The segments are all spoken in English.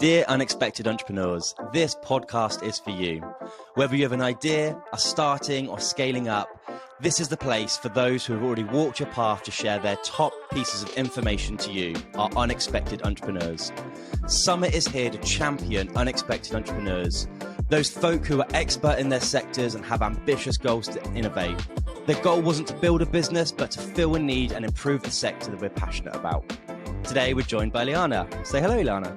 Dear unexpected entrepreneurs, this podcast is for you. Whether you have an idea, are starting or scaling up, this is the place for those who have already walked your path to share their top pieces of information to you, our unexpected entrepreneurs. Summit is here to champion unexpected entrepreneurs, those folk who are expert in their sectors and have ambitious goals to innovate. Their goal wasn't to build a business, but to fill a need and improve the sector that we're passionate about. Today, we're joined by Liana. Say hello, Liana.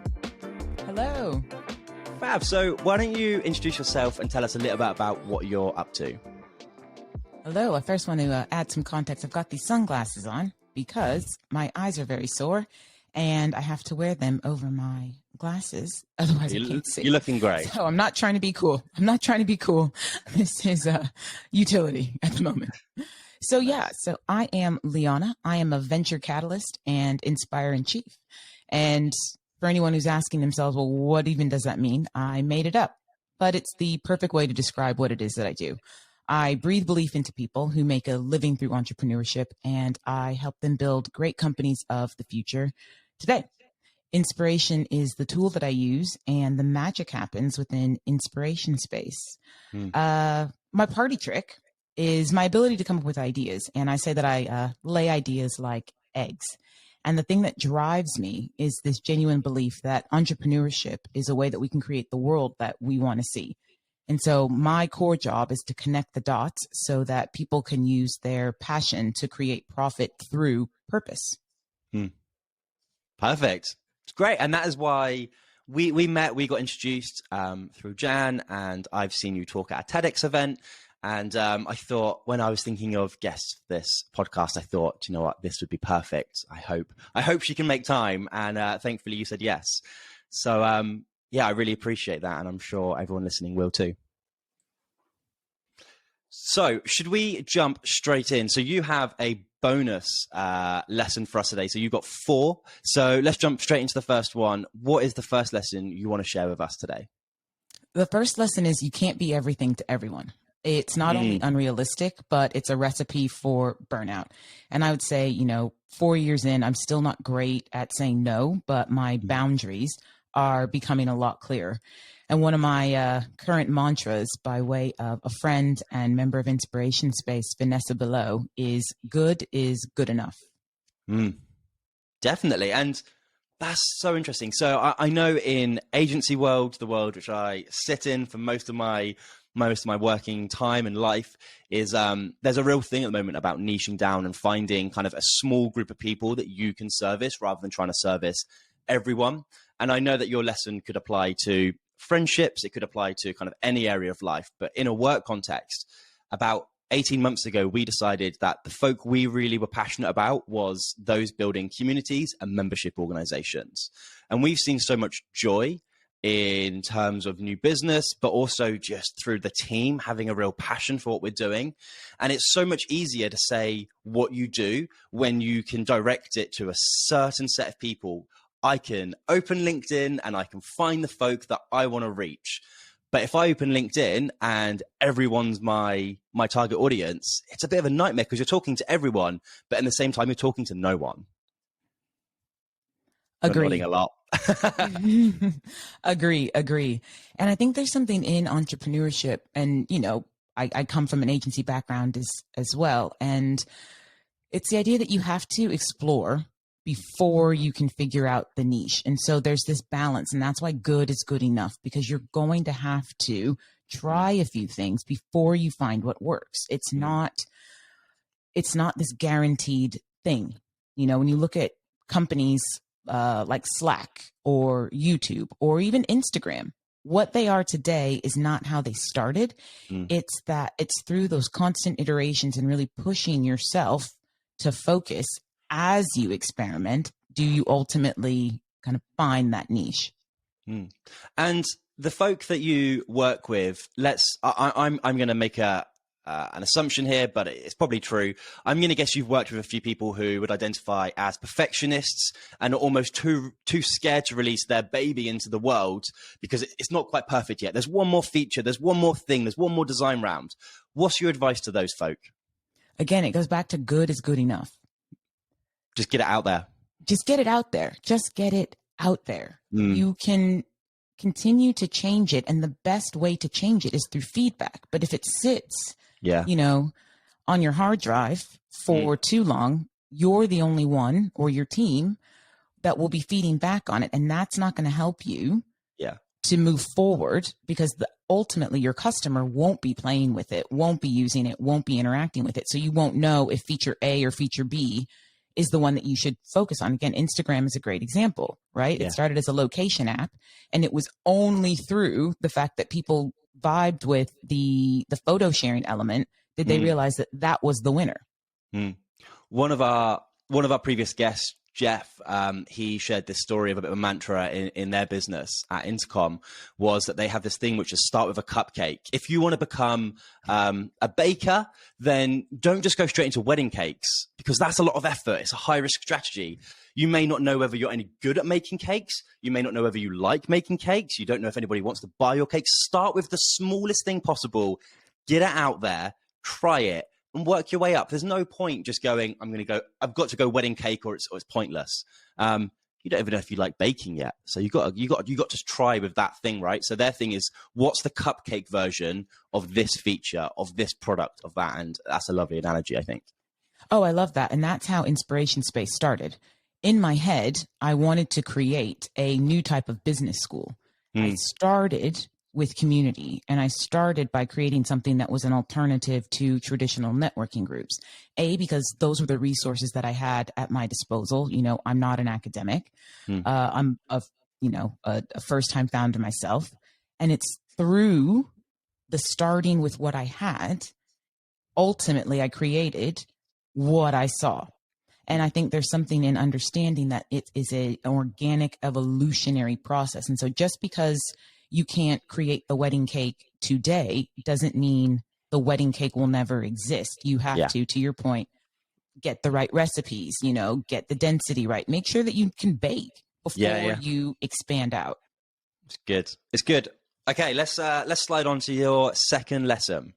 Hello. Fab. So why don't you introduce yourself and tell us a little bit about what you're up to? Hello. I first want to add some context. I've got these sunglasses on because my eyes are very sore and I have to wear them over my glasses. Otherwise, I can't see. You're looking great. So I'm not trying to be cool. This is utility at the moment. So I am Liana. I am a venture catalyst and inspire-in-chief. And for anyone who's asking themselves, well, what even does that mean? I made it up, but it's the perfect way to describe what it is that I do. I breathe belief into people who make a living through entrepreneurship, and I help them build great companies of the future today. Inspiration is the tool that I use, and the magic happens within inspiration space. My party trick is my ability to come up with ideas, and I say that I lay ideas like eggs. And the thing that drives me is this genuine belief that entrepreneurship is a way that we can create the world that we want to see. And so my core job is to connect the dots so that people can use their passion to create profit through purpose. Perfect. It's great. And that is why we met, we got introduced through Jan, and I've seen you talk at a TEDx event. And I thought, when I was thinking of guests for this podcast, I thought, you know what, this would be perfect. I hope she can make time. And thankfully you said yes. So I really appreciate that. And I'm sure everyone listening will too. So should we jump straight in? So you have a bonus lesson for us today. So you've got 4. So let's jump straight into the first one. What is the first lesson you want to share with us today? The first lesson is you can't be everything to everyone. It's not only unrealistic, but it's a recipe for burnout. And I would say, 4 years in, I'm still not great at saying no, but my boundaries are becoming a lot clearer. And one of my current mantras by way of a friend and member of Inspiration Space, Vanessa Below, is good enough. Definitely. And that's so interesting. So I know in agency world, the world which I sit in for most of my working time and life, is there's a real thing at the moment about niching down and finding kind of a small group of people that you can service rather than trying to service everyone. And I know that your lesson could apply to friendships. It could apply to kind of any area of life. But in a work context, about 18 months ago, we decided that the folk we really were passionate about was those building communities and membership organizations. And we've seen so much joy in terms of new business, but also just through the team having a real passion for what we're doing. And it's so much easier to say what you do when you can direct it to a certain set of people. I can open LinkedIn and I can find the folk that I want to reach. But if I open LinkedIn and everyone's my target audience, it's a bit of a nightmare because you're talking to everyone, but at the same time, you're talking to no one. Agree. I'm nodding a lot. Agree. And I think there's something in entrepreneurship, and, I come from an agency background as well. And it's the idea that you have to explore before you can figure out the niche. And so there's this balance, and that's why good is good enough, because you're going to have to try a few things before you find what works. It's not this guaranteed thing. When you look at companies like Slack or YouTube or even Instagram, what they are today is not how they started. It's through those constant iterations and really pushing yourself to focus. As you experiment, do you ultimately kind of find that niche? And the folk that you work with, I'm going to make an assumption here, but it's probably true. I'm going to guess you've worked with a few people who would identify as perfectionists and are almost too scared to release their baby into the world because it's not quite perfect yet. There's one more feature, there's one more thing, there's one more design round. What's your advice to those folk? Again, it goes back to good is good enough. Just get it out there. Just get it out there. You can continue to change it. And the best way to change it is through feedback. But if it sits, Yeah. you know, on your hard drive for too long, you're the only one, or your team, that will be feeding back on it. And that's not going to help you to move forward, because ultimately your customer won't be playing with it, won't be using it, won't be interacting with it. So you won't know if feature A or feature B is the one that you should focus on. Again, Instagram is a great example, right? It started as a location app, and it was only through the fact that people vibed with the photo sharing element did they realize that that was the winner. One of our previous guests, Jeff, he shared this story of a bit of a mantra in their business at Intercom, was that they have this thing which is start with a cupcake. If you want to become a baker, then don't just go straight into wedding cakes, because that's a lot of effort. It's a high risk strategy. You may not know whether you're any good at making cakes. You may not know whether you like making cakes. You don't know if anybody wants to buy your cakes. Start with the smallest thing possible. Get it out there, try it, and work your way up. There's no point just going, I've got to go wedding cake, or it's pointless. You don't even know if you like baking yet. So you got to try with that thing, right? So their thing is, what's the cupcake version of this feature, of this product, of that? And that's a lovely analogy, I think. Oh, I love that. And that's how Inspiration Space started. In my head, I wanted to create a new type of business school. I started with community, and I started by creating something that was an alternative to traditional networking groups. Because those were the resources that I had at my disposal. You know, I'm not an academic. I'm a first-time founder myself. And it's through the starting with what I had, ultimately I created what I saw. And I think there's something in understanding that it is an organic evolutionary process. And so just because you can't create the wedding cake today doesn't mean the wedding cake will never exist. You have to your point, get the right recipes, get the density right. Make sure that you can bake before you expand out. It's good. It's good. Okay, let's slide on to your second lesson.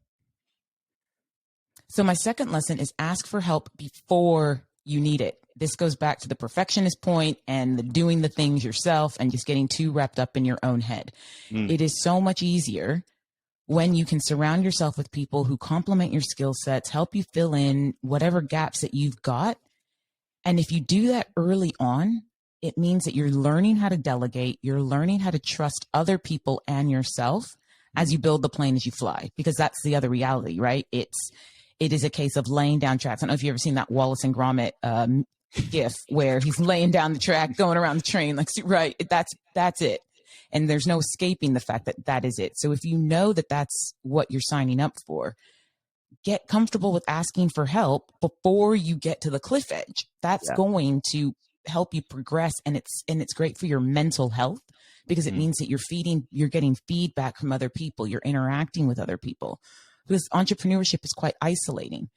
So my second lesson is ask for help before you need it. This goes back to the perfectionist point and the doing the things yourself and just getting too wrapped up in your own head. It is so much easier when you can surround yourself with people who complement your skill sets, help you fill in whatever gaps that you've got. And if you do that early on, it means that you're learning how to delegate, you're learning how to trust other people and yourself as you build the plane as you fly, because that's the other reality, right? It is a case of laying down tracks. I don't know if you've ever seen that Wallace and Gromit gif where he's laying down the track, going around the train, like, right, that's it. And there's no escaping the fact that that is it. So if you know that that's what you're signing up for, get comfortable with asking for help before you get to the cliff edge. That's going to help you progress. And it's great for your mental health, because it means that you're getting feedback from other people. You're interacting with other people, because entrepreneurship is quite isolating.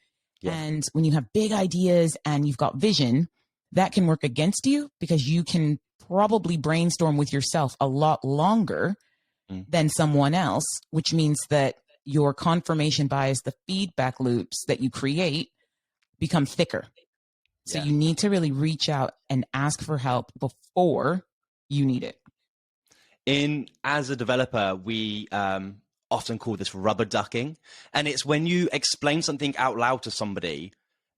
And when you have big ideas and you've got vision, that can work against you, because you can probably brainstorm with yourself a lot longer than someone else, which means that your confirmation bias, the feedback loops that you create, become thicker. So you need to really reach out and ask for help before you need it. As a developer, we often call this rubber ducking. And it's when you explain something out loud to somebody,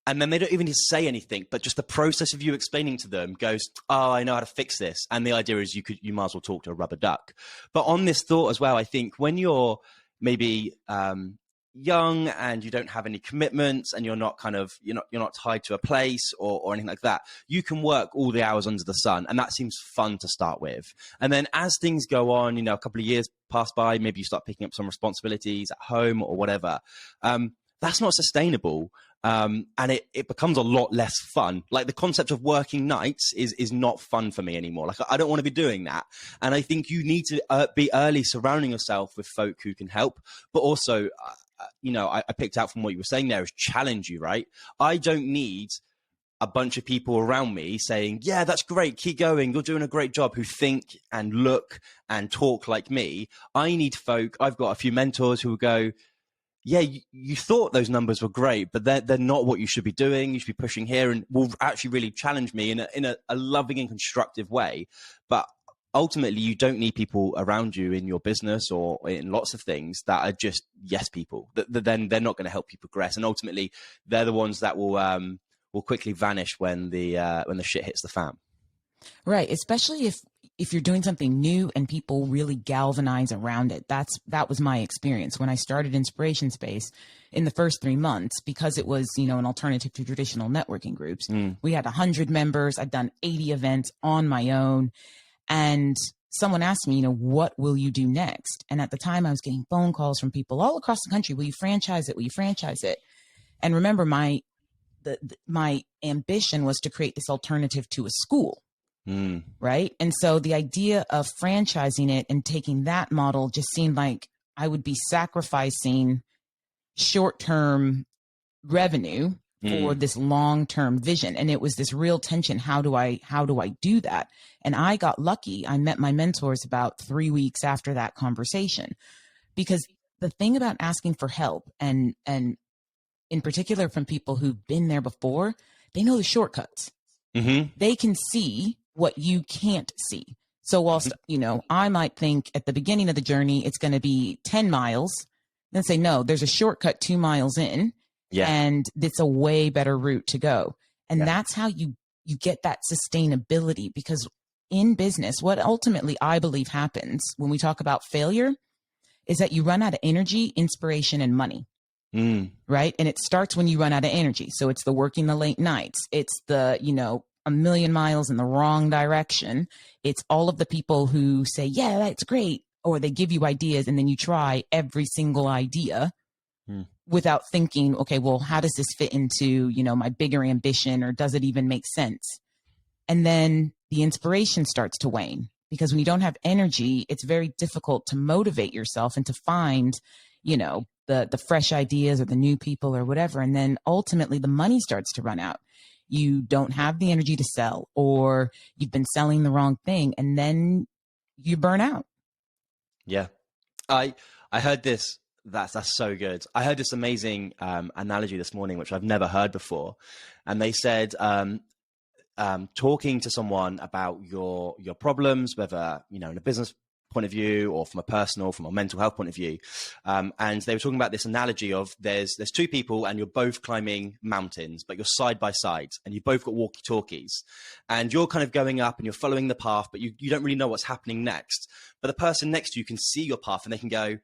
and then they don't even need to say anything, but just the process of you explaining to them goes, oh, I know how to fix this. And the idea is you might as well talk to a rubber duck. But on this thought as well, I think when you're maybe young and you don't have any commitments, and you're not tied to a place or anything like that, you can work all the hours under the sun, and that seems fun to start with. And then as things go on, a couple of years pass by, maybe you start picking up some responsibilities at home or whatever. That's not sustainable. And it becomes a lot less fun. Like, the concept of working nights is not fun for me anymore. Like, I don't want to be doing that. And I think you need to be early surrounding yourself with folk who can help, but also, I picked out from what you were saying there, is challenge you, right? I don't need a bunch of people around me saying, yeah, that's great, keep going, you're doing a great job, who think and look and talk like me. I need folk. I've got a few mentors who will go, yeah, you thought those numbers were great, but they're not what you should be doing. You should be pushing here, and will actually really challenge me in a loving and constructive way. But ultimately you don't need people around you in your business or in lots of things that are just yes people. That then they're not going to help you progress, and ultimately they're the ones that will quickly vanish when the shit hits the fan. Right. Especially if you're doing something new and people really galvanize around it. That was my experience when I started Inspiration Space in the first 3 months, because it was, an alternative to traditional networking groups. We had 100 members. I'd done 80 events on my own. And someone asked me, what will you do next? And at the time I was getting phone calls from people all across the country. Will you franchise it? Will you franchise it? And remember, my ambition was to create this alternative to a school. Right. And so the idea of franchising it and taking that model just seemed like I would be sacrificing short-term revenue for this long-term vision. And it was this real tension. How do I do that? And I got lucky. I met my mentors about 3 weeks after that conversation, because the thing about asking for help, and in particular from people who've been there before, they know the shortcuts. They can see what you can't see. So whilst, I might think at the beginning of the journey, it's going to be 10 miles, then say, no, there's a shortcut 2 miles in, and it's a way better route to go. And that's how you get that sustainability, because in business, what ultimately I believe happens when we talk about failure is that you run out of energy, inspiration, and money. Right. And it starts when you run out of energy. So it's the working the late nights. It's the, a million miles in the wrong direction. It's all of the people who say, yeah, that's great. Or they give you ideas and then you try every single idea without thinking, okay, well, how does this fit into, my bigger ambition, or does it even make sense? And then the inspiration starts to wane, because when you don't have energy, it's very difficult to motivate yourself and to find, the fresh ideas or the new people or whatever. And then ultimately the money starts to run out. You don't have the energy to sell, or you've been selling the wrong thing, and then you burn out. Yeah. I heard this. That's so good. I heard this amazing analogy this morning, which I've never heard before. And they said, talking to someone about your problems, whether, in a business point of view or from a mental health point of view. And they were talking about this analogy of there's two people and you're both climbing mountains, but you're side by side and you've both got walkie-talkies and you're kind of going up and you're following the path, but you don't really know what's happening next. But the person next to you can see your path and they can go,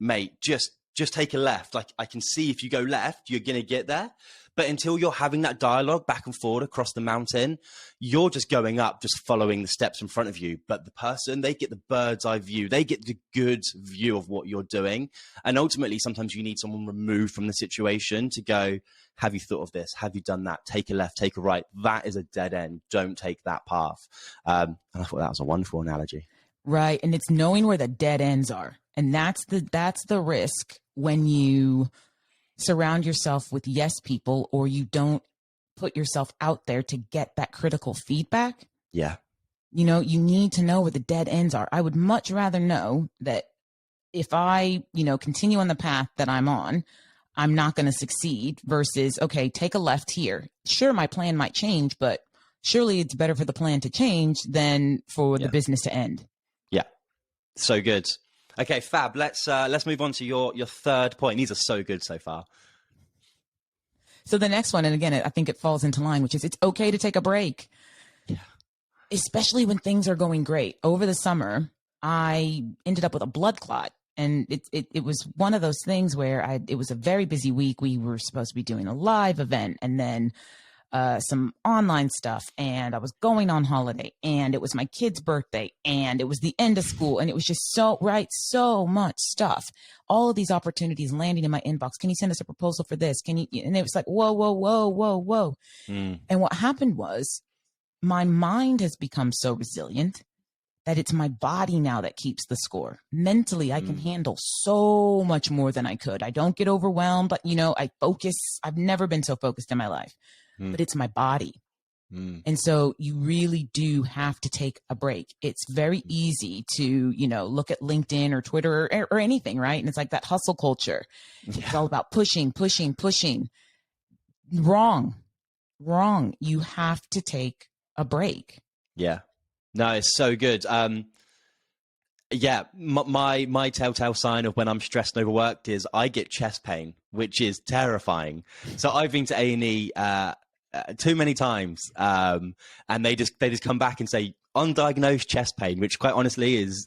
mate, just take a left. Like, I can see if you go left, you're going to get there. But until you're having that dialogue back and forward across the mountain, you're just going up, just following the steps in front of you. But the person, they get the bird's eye view. They get the good view of what you're doing. And ultimately, sometimes you need someone removed from the situation to go, have you thought of this? Have you done that? Take a left, take a right. That is a dead end. Don't take that path. And I thought that was a wonderful analogy. Right. And it's knowing where the dead ends are. And that's the risk when you surround yourself with yes people, or you don't put yourself out there to get that critical feedback. Yeah. You need to know where the dead ends are. I would much rather know that if I, continue on the path that I'm on, I'm not going to succeed, versus, okay, take a left here. Sure, my plan might change, but surely it's better for the plan to change than for the business to end. Yeah. So good. Okay, Fab, let's move on to your third point. These are so good so far. So the next one, and again, I think it falls into line, which is it's okay to take a break. Yeah. Especially when things are going great. Over the summer, I ended up with a blood clot. And it was one of those things where it was a very busy week. We were supposed to be doing a live event and then some online stuff, and I was going on holiday, and it was my kid's birthday, and it was the end of school, and it was just so much stuff. All of these opportunities landing in my inbox. Can you send us a proposal for this? Can you? And it was like, whoa. And what happened was my mind has become so resilient that it's my body now that keeps the score. Mentally, I can handle so much more than I could. I don't get overwhelmed, but I focus. I've never been so focused in my life. But it's my body. And so you really do have to take a break. It's very easy to, look at LinkedIn or Twitter or anything, right? And it's like that hustle culture. Yeah. It's all about pushing. Wrong. You have to take a break. Yeah. No, it's so good. Yeah, my telltale sign of when I'm stressed and overworked is I get chest pain, which is terrifying. So I've been to A&E too many times, and they just come back and say undiagnosed chest pain, which quite honestly is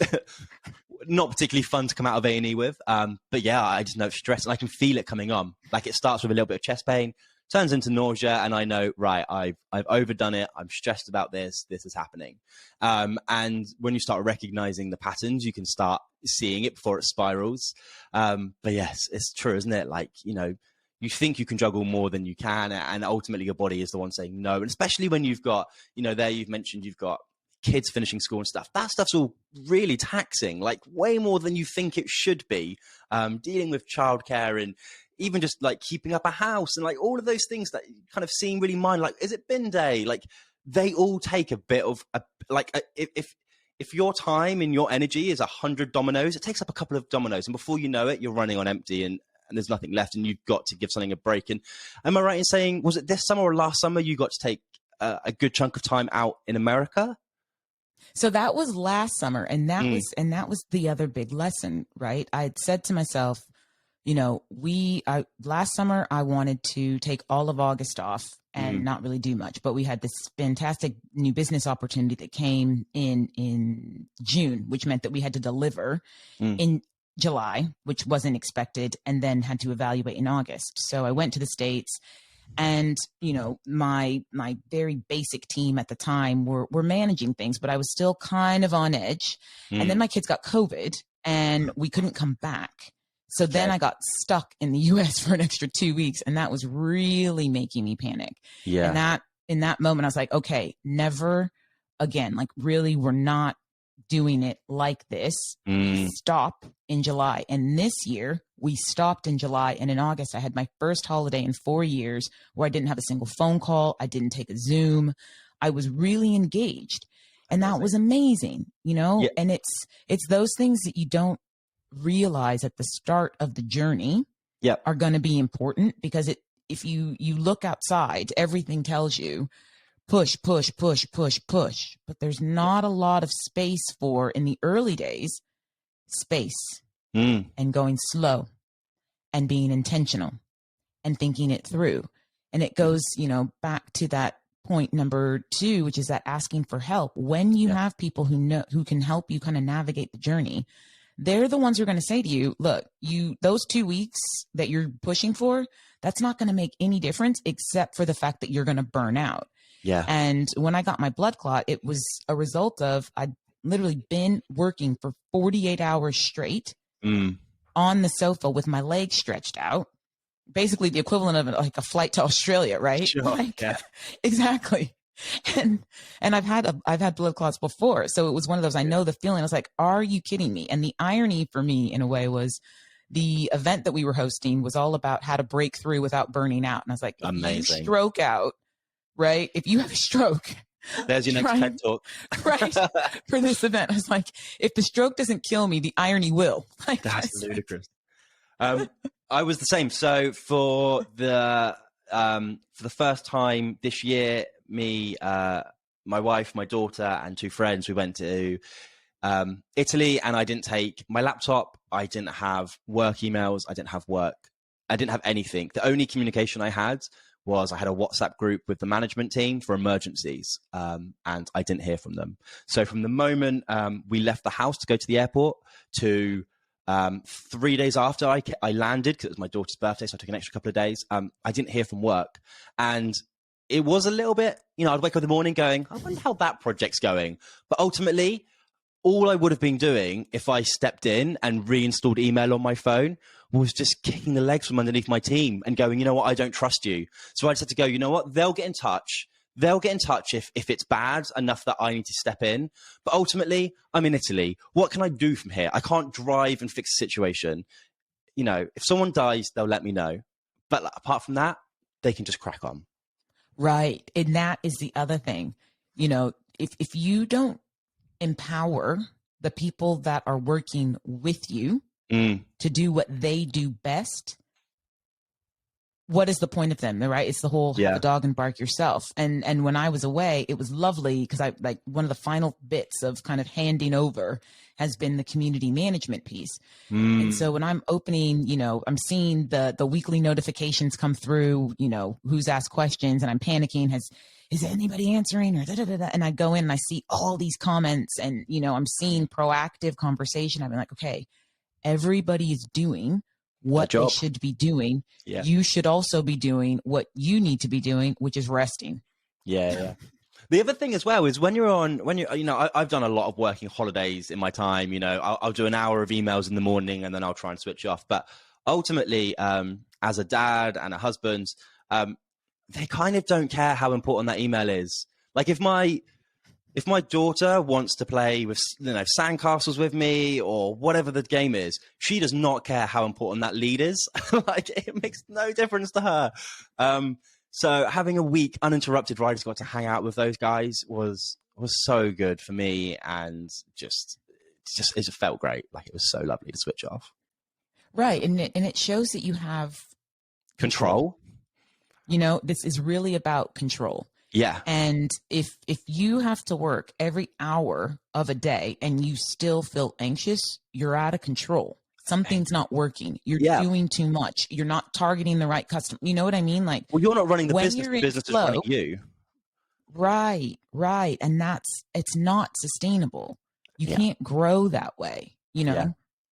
not particularly fun to come out of A&E with. But yeah, I just know it's stress, and I can feel it coming on. Like it starts with a little bit of chest pain, turns into nausea, and I know, right, I've overdone it. I'm stressed about this. This is happening. And when you start recognizing the patterns, you can start seeing it before it spirals. But yes, it's true, isn't it? Like, you think you can juggle more than you can, and ultimately your body is the one saying no. And especially when you've got, there you've mentioned you've got kids finishing school and stuff. That stuff's all really taxing, like way more than you think it should be. Dealing with childcare and even just like keeping up a house and like all of those things that kind of seem really minor. Like, is it bin day? Like they all take a bit of if your time and your energy is 100 dominoes, it takes up a couple of dominoes, and before you know it, you're running on empty and there's nothing left, and you've got to give something a break. And am I right in saying, was it this summer or last summer you got to take a good chunk of time out in America? So that was last summer, and that was the other big lesson, right? I had said to myself, last summer I wanted to take all of August off and not really do much, but we had this fantastic new business opportunity that came in June, which meant that we had to deliver in July, which wasn't expected, and then had to evaluate in August. So I went to the States, and my very basic team at the time were managing things, but I was still kind of on edge. And then my kids got COVID and we couldn't come back. So then I got stuck in the US for an extra 2 weeks, and that was really making me panic. Yeah. And in that moment I was like, okay, never again. Like, really, we're not doing it like this. Stop in July. And this year we stopped in July, and in August I had my first holiday in 4 years where I didn't have a single phone call. I didn't take a Zoom. I was really engaged, and that was amazing, Yeah. and it's those things that you don't realize at the start of the journey are going to be important, because if you look outside, everything tells you push, push, push, push, push. But there's not a lot of space for, in the early days, space and going slow and being intentional and thinking it through. And it goes, back to that point number 2, which is that asking for help. When you have people who can help you kind of navigate the journey, they're the ones who are going to say to you, look, those 2 weeks that you're pushing for, that's not going to make any difference except for the fact that you're going to burn out. Yeah. And when I got my blood clot, it was a result of, I'd literally been working for 48 hours straight on the sofa with my legs stretched out, basically the equivalent of like a flight to Australia, right? Sure. Exactly. And I've had blood clots before. So it was one of those, I know the feeling. I was like, are you kidding me? And the irony for me in a way was the event that we were hosting was all about how to break through without burning out. And I was like, amazing. If you stroke out, right? If you have a stroke, there's your next TED Talk. Right. For this event. I was like, if the stroke doesn't kill me, the irony will. Like, that's ludicrous. I was the same. So for the first time this year, me, my wife, my daughter, and 2 friends, we went to Italy, and I didn't take my laptop. I didn't have work emails. I didn't have anything. The only communication I had was I had a WhatsApp group with the management team for emergencies, and I didn't hear from them. So from the moment we left the house to go to the airport to 3 days after I landed, because it was my daughter's birthday, so I took an extra couple of days, I didn't hear from work. And it was a little bit, I'd wake up in the morning going, I wonder how that project's going. But ultimately, all I would have been doing if I stepped in and reinstalled email on my phone was just kicking the legs from underneath my team and going, you know what, I don't trust you. So I just had to go, you know what, they'll get in touch. They'll get in touch if it's bad enough that I need to step in. But ultimately, I'm in Italy. What can I do from here? I can't drive and fix the situation. If someone dies, they'll let me know. But apart from that, they can just crack on. Right. And that is the other thing. If you don't empower the people that are working with you to do what they do best, what is the point of them, right? It's the whole have Yeah. a dog and bark yourself. And when I was away, it was lovely because I like one of the final bits of kind of handing over has been the community management piece. And so when I'm opening, I'm seeing the weekly notifications come through, who's asked questions, and I'm panicking. Is anybody answering or da, da, da, da? And I go in and I see all these comments, and I'm seeing proactive conversation. I'm like, okay, everybody is doing what they should be doing. Yeah. You should also be doing what you need to be doing, which is resting. Yeah. The other thing as well is when you're, I've done a lot of working holidays in my time. I'll do an hour of emails in the morning and then I'll try and switch off. But ultimately, as a dad and a husband, they kind of don't care how important that email is. Like if my daughter wants to play with, sandcastles with me or whatever the game is, she does not care how important that lead is. Like it makes no difference to her. So having a week uninterrupted where I just got to hang out with those guys was so good for me, and it just felt great. Like it was so lovely to switch off. Right, and it shows that you have control. This is really about control. Yeah. And if you have to work every hour of a day and you still feel anxious, you're out of control. Something's not working. You're doing too much. You're not targeting the right customer. You know what I mean? Like, well, you're not running the business. The business is running you. Right. And it's not sustainable. You can't grow that way.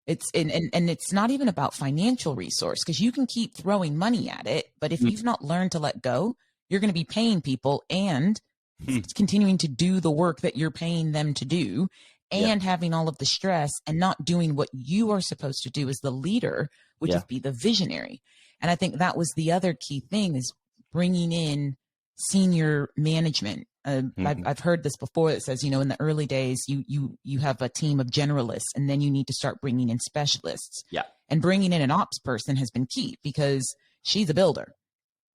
It's and it's not even about financial resource, because you can keep throwing money at it, but if you've not learned to let go, you're going to be paying people and continuing to do the work that you're paying them to do, and having all of the stress and not doing what you are supposed to do as the leader, which is be the visionary. And I think that was the other key thing, is bringing in senior management. I've heard this before that says, in the early days, you have a team of generalists, and then you need to start bringing in specialists. Yeah. And bringing in an ops person has been key, because she's a builder.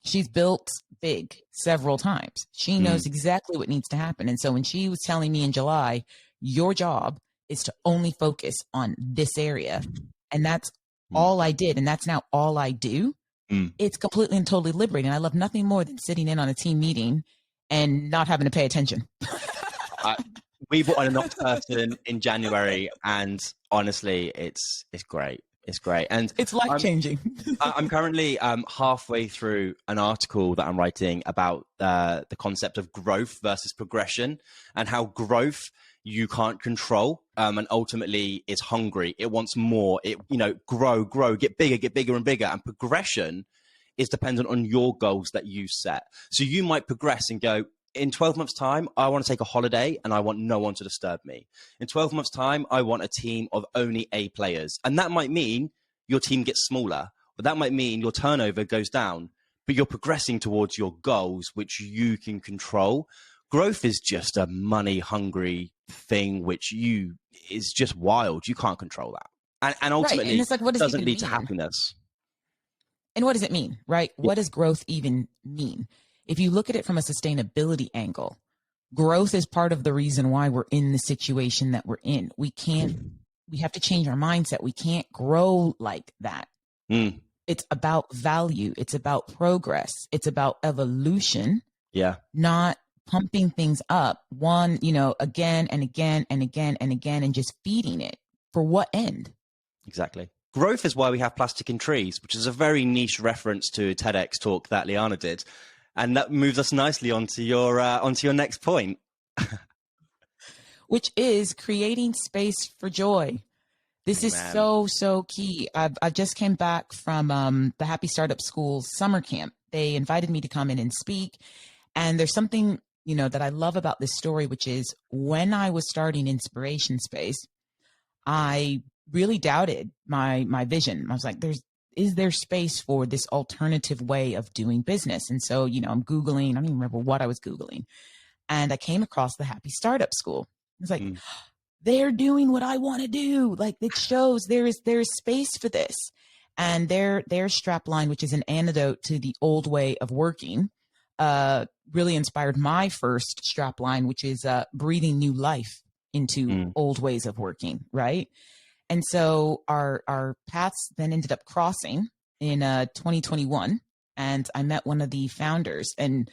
She's built big several times. She knows exactly what needs to happen. And so when she was telling me in July, your job is to only focus on this area, and that's all I did, and that's now all I do, it's completely and totally liberating. I love nothing more than sitting in on a team meeting and not having to pay attention. We brought on an ops person in January, and honestly, it's great. It's great. And it's life-changing. I'm currently halfway through an article that I'm writing about the concept of growth versus progression, and how growth you can't control, and ultimately is hungry. It wants more. It, grow, get bigger and bigger. And progression is dependent on your goals that you set. So you might progress and go, in 12 months time, I want to take a holiday and I want no one to disturb me. In 12 months time, I want a team of only A players. And that might mean your team gets smaller, but that might mean your turnover goes down, but you're progressing towards your goals, which you can control. Growth is just a money hungry thing, which is just wild. You can't control that. And ultimately, and it's like, what does doesn't it lead to mean? happiness. And what does it mean, right? What does growth even mean? If you look at it from a sustainability angle, growth is part of the reason why we're in the situation that we're in. We have to change our mindset. We can't grow like that. It's about value. It's about progress. It's about evolution. Yeah. Not pumping things up again and again and again and again, and just feeding it. For what end? Exactly. Growth is why we have plastic in trees, which is a very niche reference to a TEDx talk that Liana did. And that moves us nicely onto your next point. Which is creating space for joy. This is so key. I just came back from the Happy Startup School's summer camp. They invited me to come in and speak. And there's something, that I love about this story, which is when I was starting Inspiration Space, I really doubted my vision. I was like, is there space for this alternative way of doing business? And so, I'm Googling, I don't even remember what I was Googling. And I came across the Happy Startup School. It's like, they're doing what I want to do. Like, it shows there is space for this. And their strap line, which is an antidote to the old way of working, really inspired my first strap line, which is breathing new life into old ways of working, right? And so our paths then ended up crossing in 2021. and I met one of the founders, and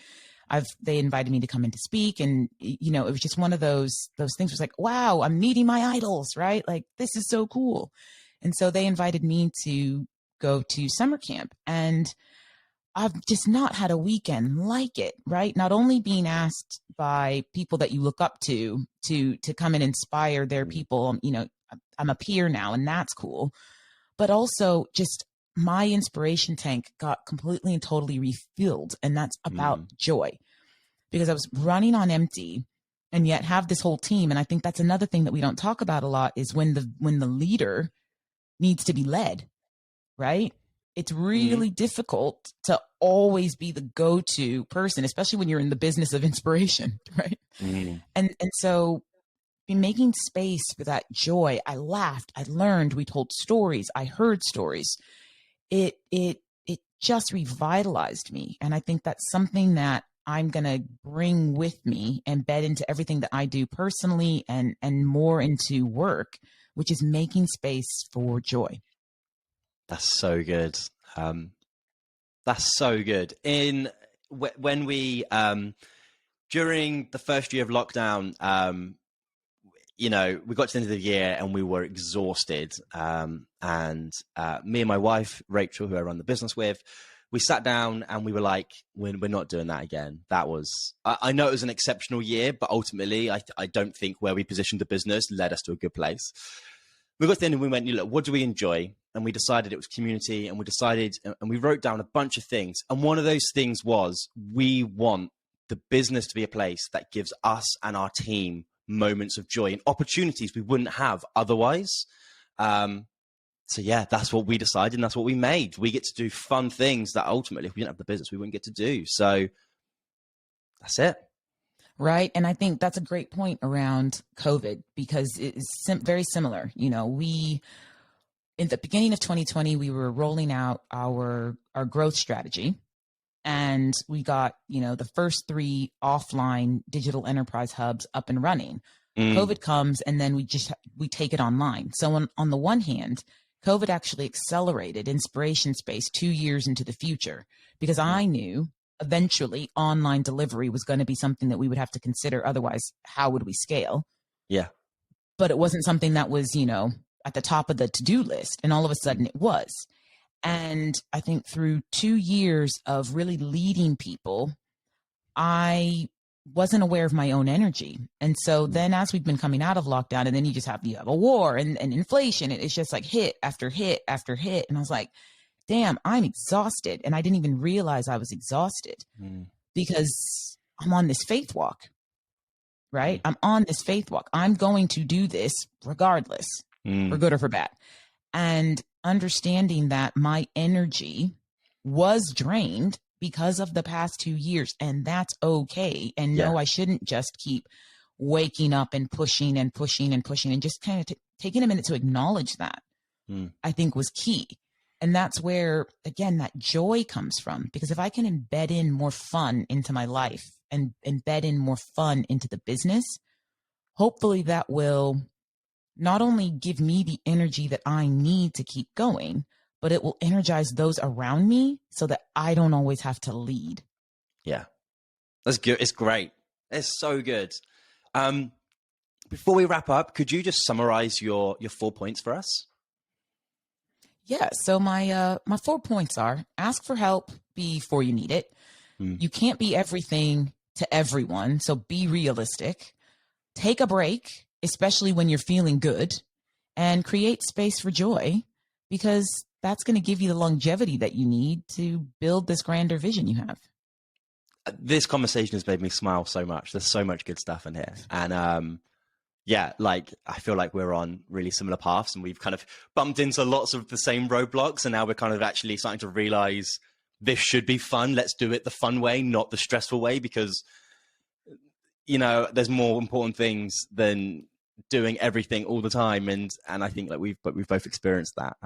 they invited me to come in to speak. And, you know, it was just one of those things where it's like, wow, I'm meeting my idols, right? Like, this is so cool. And so they invited me to go to summer camp, and I've just not had a weekend like it, right? Not only being asked by people that you look up to come and inspire their people, you know, I'm a peer now, and that's cool. But also just my inspiration tank got completely and totally refilled. And that's about joy, because I was running on empty and yet have this whole team. And I think that's another thing that we don't talk about a lot, is when the leader needs to be led, right? It's really difficult to always be the go-to person, especially when you're in the business of inspiration, right? And so in making space for that joy, I laughed, I learned, we told stories, I heard stories. It just revitalized me. And I think that's something that I'm going to bring with me, embed into everything that I do personally and more into work, which is making space for joy. That's so good. That's so good. When we during the first year of lockdown, you know, we got to the end of the year and we were exhausted. And me and my wife, Rachel, who I run the business with, we sat down and we were like, we're not doing that again. That was, I know it was an exceptional year, but ultimately I don't think where we positioned the business led us to a good place. We got to the end and we went, look, what do we enjoy? And we decided it was community, and we wrote down a bunch of things. And one of those things was, we want the business to be a place that gives us and our team moments of joy and opportunities we wouldn't have otherwise. So yeah, that's what we decided, and that's what we made. We get to do fun things that ultimately, if we didn't have the business, we wouldn't get to do. So that's it. Right. And I think that's a great point around COVID, because it is very similar. You know, in the beginning of 2020, we were rolling out our growth strategy, and we got, you know, the first 3 offline digital enterprise hubs up and running. COVID comes, and then we take it online. So on the one hand, COVID actually accelerated inspiration space 2 years into the future, because I knew eventually online delivery was going to be something that we would have to consider. Otherwise, how would we scale? Yeah. But it wasn't something that was, you know, at the top of the to-do list. And all of a sudden it was. And I think through 2 years of really leading people, I wasn't aware of my own energy. And so then as we've been coming out of lockdown, and then you have a war and inflation, it's just like hit after hit after hit. And I was like, damn, I'm exhausted. And I didn't even realize I was exhausted because I'm on this faith walk, right? I'm on this faith walk. I'm going to do this regardless, for good or for bad. And understanding that my energy was drained because of the past 2 years, and that's okay. And no, I shouldn't just keep waking up and pushing and pushing and pushing, and just kind of taking a minute to acknowledge that, I think was key. And that's where, again, that joy comes from. Because if I can embed in more fun into my life and embed in more fun into the business, hopefully that will not only give me the energy that I need to keep going, but it will energize those around me so that I don't always have to lead. Yeah, that's good. It's great. It's so good. Before we wrap up, could you just summarize your 4 points for us? Yeah. So my 4 points are: ask for help before you need it. You can't be everything to everyone, so be realistic. Take a break, especially when you're feeling good, and create space for joy, because that's going to give you the longevity that you need to build this grander vision you have. This conversation has made me smile so much. There's so much good stuff in here. And yeah, like I feel like we're on really similar paths, and we've kind of bumped into lots of the same roadblocks, and now we're kind of actually starting to realize this should be fun. Let's do it the fun way, not the stressful way, because, you know, there's more important things than doing everything all the time. And I think that we've both experienced that.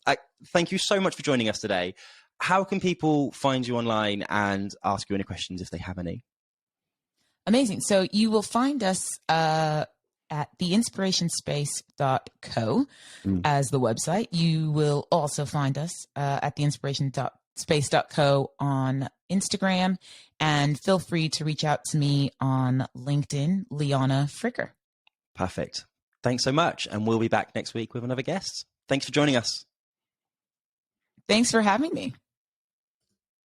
I thank you so much for joining us today. How can people find you online and ask you any questions if they have any? Amazing. So you will find us at theinspirationspace.co as the website. You will also find us at theinspiration.co space.co on Instagram, and feel free to reach out to me on LinkedIn, Liana Fricker. Perfect. Thanks so much. And we'll be back next week with another guest. Thanks for joining us. Thanks for having me.